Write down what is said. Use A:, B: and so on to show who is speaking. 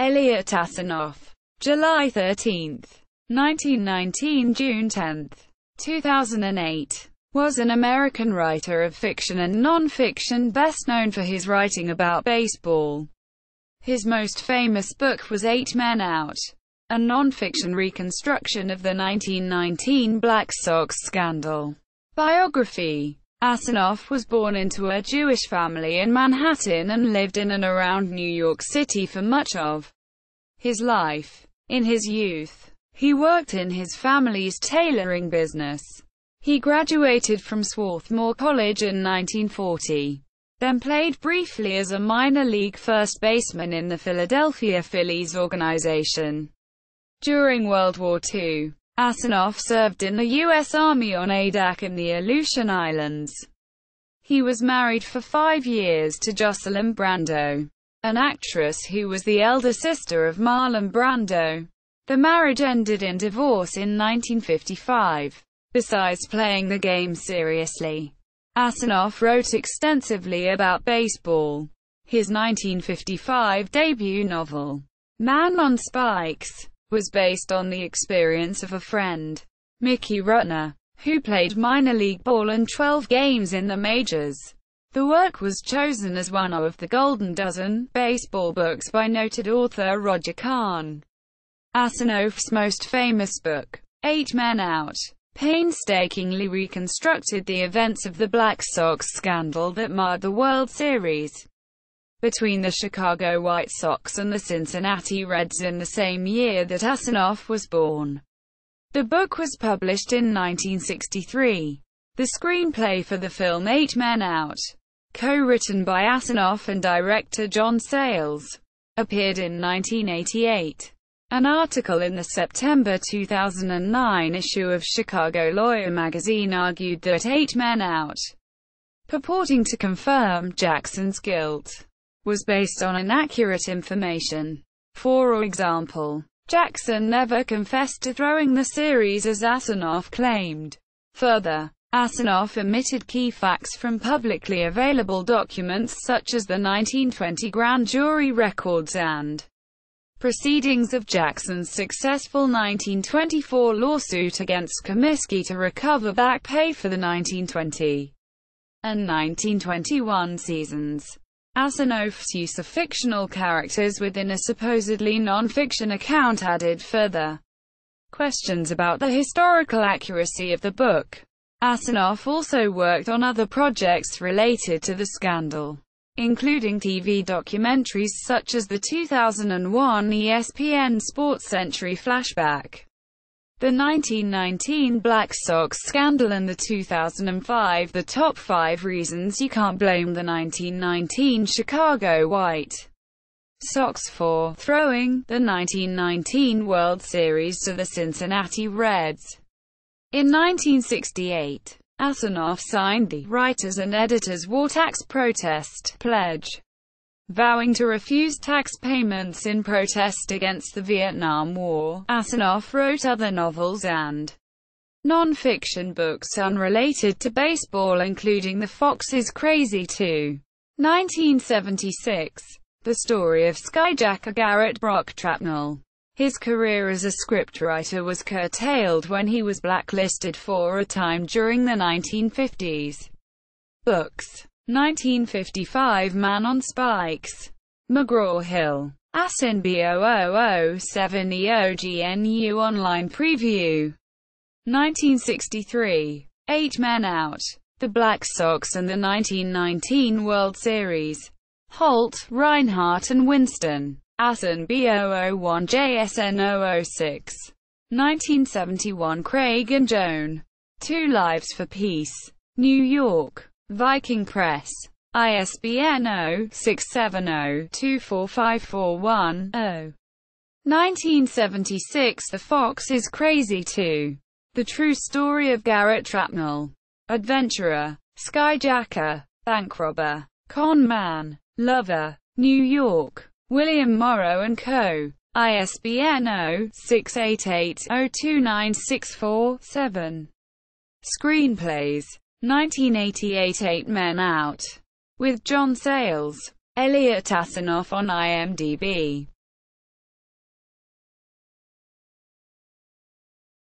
A: Eliot Asinof. July 13, 1919 – June 10, 2008. Was an American writer of fiction and non-fiction, best known for his writing about baseball. His most famous book was 8 Men Out, a non-fiction reconstruction of the 1919 Black Sox scandal. Biography. Asinof was born into a Jewish family in Manhattan and lived in and around New York City for much of his life. In his youth, he worked in his family's tailoring business. He graduated from Swarthmore College in 1940, then played briefly as a minor league first baseman in the Philadelphia Phillies organization. During World War II, Asinof served in the U.S. Army on Adak in the Aleutian Islands. He was married for 5 years to Jocelyn Brando, an actress who was the elder sister of Marlon Brando. The marriage ended in divorce in 1955. Besides playing the game seriously, Asinof wrote extensively about baseball. His 1955 debut novel, Man on Spikes, was based on the experience of a friend, Mickey Rutner, who played minor league ball in 12 games in the majors. The work was chosen as one of the Golden Dozen baseball books by noted author Roger Kahn. Asinof's most famous book, 8 Men Out, painstakingly reconstructed the events of the Black Sox scandal that marred the World Series between the Chicago White Sox and the Cincinnati Reds in the same year that Asinof was born. The book was published in 1963. The screenplay for the film 8 Men Out, co-written by Asinof and director John Sayles, appeared in 1988. An article in the September 2009 issue of Chicago Lawyer magazine argued that 8 Men Out, purporting to confirm Jackson's guilt, was based on inaccurate information. For example, Jackson never confessed to throwing the series as Asinof claimed. Further, Asinof omitted key facts from publicly available documents such as the 1920 grand jury records and proceedings of Jackson's successful 1924 lawsuit against Comiskey to recover back pay for the 1920 and 1921 seasons. Asinof's use of fictional characters within a supposedly non-fiction account added further questions about the historical accuracy of the book. Asinof also worked on other projects related to the scandal, including TV documentaries such as the 2001 ESPN SportsCentury Flashback, the 1919 Black Sox scandal, and the 2005 The Top 5 Reasons You Can't Blame the 1919 Chicago White Sox for throwing the 1919 World Series to the Cincinnati Reds. In 1968, Asinof signed the Writers and Editors War Tax Protest Pledge, vowing to refuse tax payments in protest against the Vietnam War. Asinof wrote other novels and non-fiction books unrelated to baseball, including The Fox is Crazy Too, 1976, The Story of Skyjacker Garrett Brock Trapnell. His career as a scriptwriter was curtailed when he was blacklisted for a time during the 1950s. Books. 1955 Man on Spikes, McGraw-Hill, Asin B0007 EOGNU Online Preview. 1963, 8 Men Out, The Black Sox and the 1919 World Series, Holt, Reinhardt and Winston, Asin B001 JSN 006. 1971 Craig and Joan, Two Lives for Peace, New York, Viking Press, ISBN 0-670-24541-0. 1976 The Fox is Crazy Too, The True Story of Garrett Trapnell, Adventurer, Skyjacker, Bank Robber, Con Man, Lover, New York, William Morrow & Co., ISBN 0-688-02964-7. Screenplays. 1988 8 Men Out, with John Sayles, Eliot Asinof on IMDb.